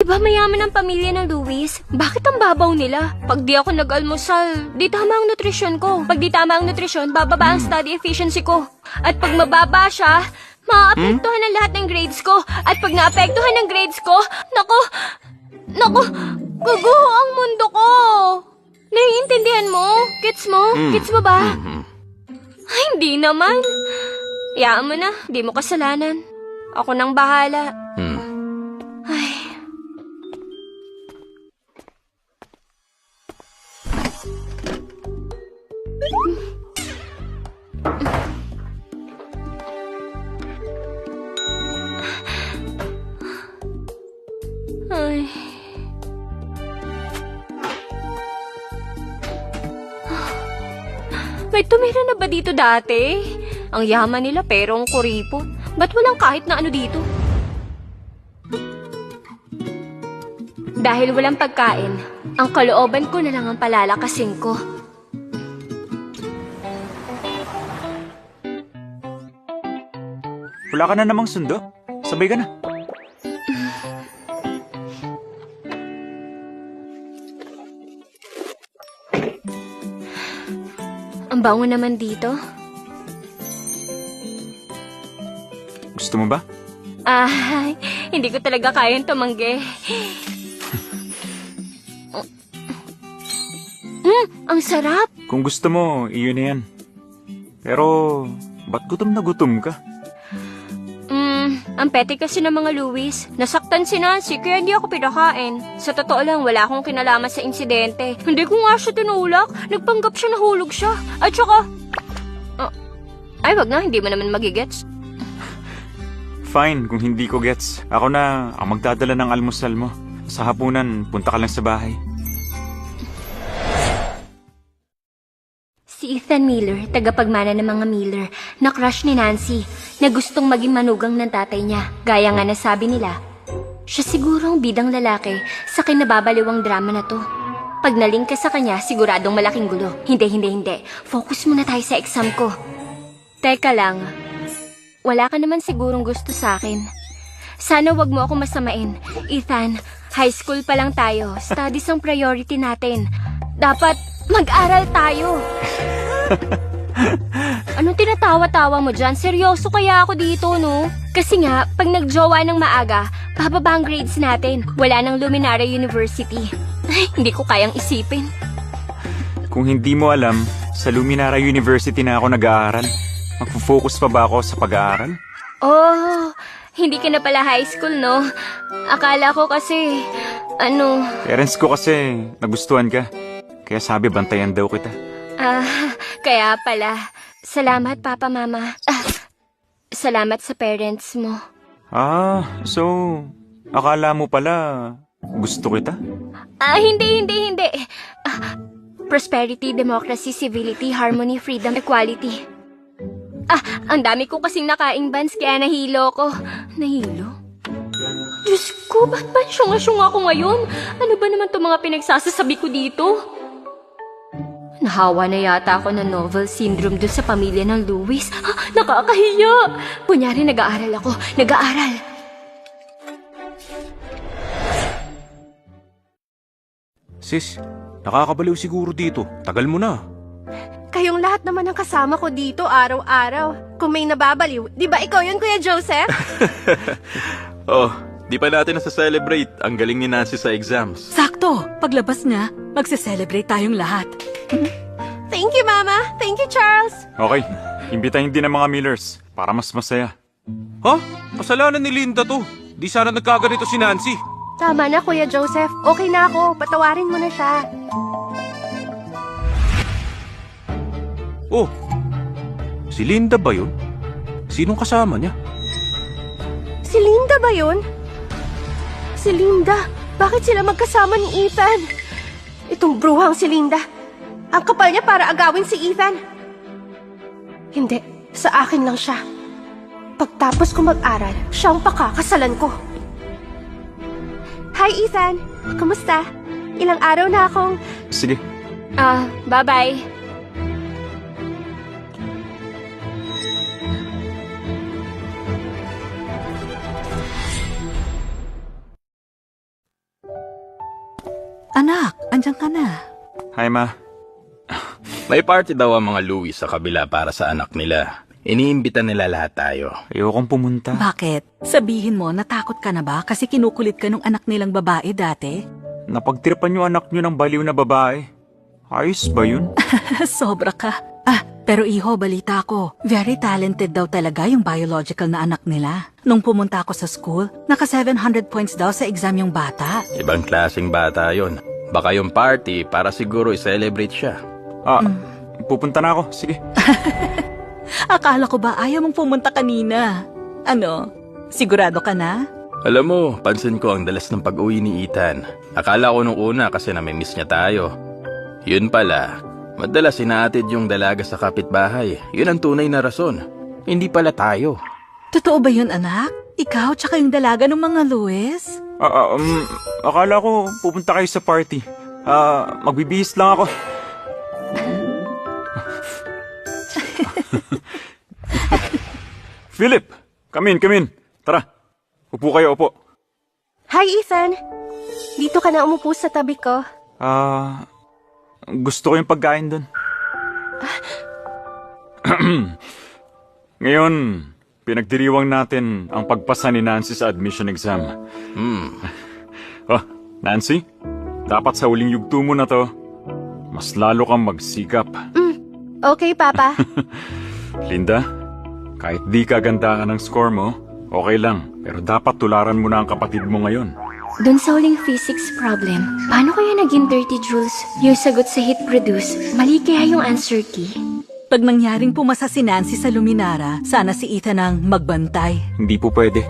ba mayaman ang pamilya ng Luis? Bakit ang babaw nila? Pag di ako nag-almusal, di tama ang nutrisyon ko. Pag di tama ang nutrisyon, bababa ang study efficiency ko. At pag mababa siya, maaapektuhan ang lahat ng grades ko. At pag naapektuhan ng grades ko, naku, guguho ang mundo ko. Naiintindihan mo? Gets mo? Gets mo ba? Ay, hindi naman. Hayaan mo na, di mo kasalanan. Ako nang bahala. Ay. Ay. May tumira na ba dito dati? Ang yaman nila pero ang kuripot. Ba't walang kahit na ano dito? Dahil walang pagkain, ang kalooban ko na lang ang palalakasin ko. Wala ka na namang sundo? Sabay ka na. Ang bango naman dito. Gusto mo ba? Ay, hindi ko talaga kayang tumanggi. Ang sarap. Kung gusto mo, iyon na yan. Pero, ba't gutom na gutom ka? Ang pete kasi ng mga Luis. Nasaktan si Nancy kaya hindi ako pinakain. Sa totoo lang, wala akong kinalaman sa insidente. Hindi ko nga siya tinulak. Nagpanggap siya, nahulog siya. At saka... ay, wag na, hindi mo naman magigets. Fine, kung hindi ko gets. Ako na ang magdadala ng almusal mo. Sa hapunan, punta ka lang sa bahay. Si Ethan Miller, tagapagmana ng mga Miller, na crush ni Nancy, na gustong maging manugang ng tatay niya. Gaya nga nasabi nila, siya siguro ang bidang lalaki sa kinababaliwang drama na to. Pag naling ka sa kanya, siguradong malaking gulo. Hindi. Focus muna tayo sa exam ko. Teka lang, wala ka naman sigurong gusto sa akin. Sana wag mo ako masamain. Ethan, high school pa lang tayo. Studies ang priority natin. Dapat mag-aral tayo. Anong tinatawa-tawa mo dyan? Seryoso kaya ako dito, no? Kasi nga, pag nagjowa ng maaga, bababa ang grades natin. Wala nang Luminaria University. Ay, hindi ko kayang isipin. Kung hindi mo alam, sa Luminaria University na ako nag-aaral. Magpo-focus pa ba ako sa pag-aaral? Oh, hindi ka na pala high school, no? Akala ko kasi, Parents ko kasi nagustuhan ka. Kaya sabi bantayan daw kita. Kaya pala. Salamat, Papa, Mama. Salamat sa parents mo. So, akala mo pala gusto kita? Hindi. Prosperity, democracy, civility, harmony, freedom, equality. Ang dami ko kasing nakaing bans kaya nahilo ko. Nahilo? Diyos ko, ba't ba syunga-syunga ako ngayon? Ano ba naman itong mga pinagsasasabi ko dito? Nahawa na yata ako ng novel syndrome dun sa pamilya ng Luis. Nakakahiya! Kunyari nag-aaral ako. Nag-aaral. Sis, nakakabaliw siguro dito. Tagal mo na. Kayong lahat naman ang kasama ko dito araw-araw. Kung may nababaliw, di ba ikaw yun, Kuya Joseph? Oh, di pa natin nasa-celebrate ang galing ni Nancy sa exams. Sakto! Paglabas niya, magse-celebrate tayong lahat. Thank you, Mama. Thank you, Charles. Okay, imbitahin din ang mga Millers para mas masaya. Ha? Kasalanan ni Linda to. Di sana nagkaganito si Nancy. Tama na, Kuya Joseph. Okay na ako. Patawarin mo na siya. Oh, si Linda ba yun? Sinong kasama niya? Si Linda ba yun? Si Linda? Bakit sila magkasama ni Ethan? Itong bruhang si Linda. Ang kapal niya para agawin si Ethan. Hindi, sa akin lang siya. Pagtapos ko mag-aral, siya ang pakakasalan ko. Hi, Ethan. Kumusta? Ilang araw na akong... Sige, Bye-bye. Anak, andyan ka na. Hi, Ma. May party daw ang mga Louis sa kabila para sa anak nila. Iniimbita nila lahat tayo. Ayokong pumunta. Bakit? Sabihin mo, natakot ka na ba kasi kinukulit ka nung anak nilang babae dati? Napagtripan yung anak nyo ng baliw na babae. Ayos ba yun? Sobra ka. Pero iho, balita ko. Very talented daw talaga yung biological na anak nila. Nung pumunta ako sa school, naka 700 points daw sa exam yung bata. Ibang klaseng bata yon. Baka yung party para siguro i-celebrate siya. Pupunta na ako. Sige. Akala ko ba ayaw mong pumunta kanina? Ano? Sigurado ka na? Alam mo, pansin ko ang dalas ng pag-uwi ni Ethan. Akala ko nung una kasi namimiss niya tayo. Yun pala, madalas inaatid yung dalaga sa kapitbahay. Yun ang tunay na rason. Hindi pala tayo. Totoo ba yun, anak? Ikaw tsaka yung dalaga ng mga Louis? Akala ko pupunta kayo sa party. Magbibihis lang ako. Philip! Come in. Tara. Upo kayo, upo. Hi, Ethan. Dito ka na umupo sa tabi ko. Gusto ko yung pagkain doon. Ngayon, pinagdiriwang natin ang pagpasa ni Nancy sa admission exam. Nancy, dapat sa huling yugto mo na to, mas lalo kang magsikap. Okay, Papa. Linda, kahit di kaganda ka ng score mo, okay lang. Pero dapat tularan mo na ang kapatid mo ngayon. Doon sa huling physics problem, paano kaya naging 30 joules yung sagot sa hit produce? Mali kaya yung answer key? Pag nangyaring pumasa si Nancy sa Luminara, sana si Ethan ang magbantay. Hindi po pwede.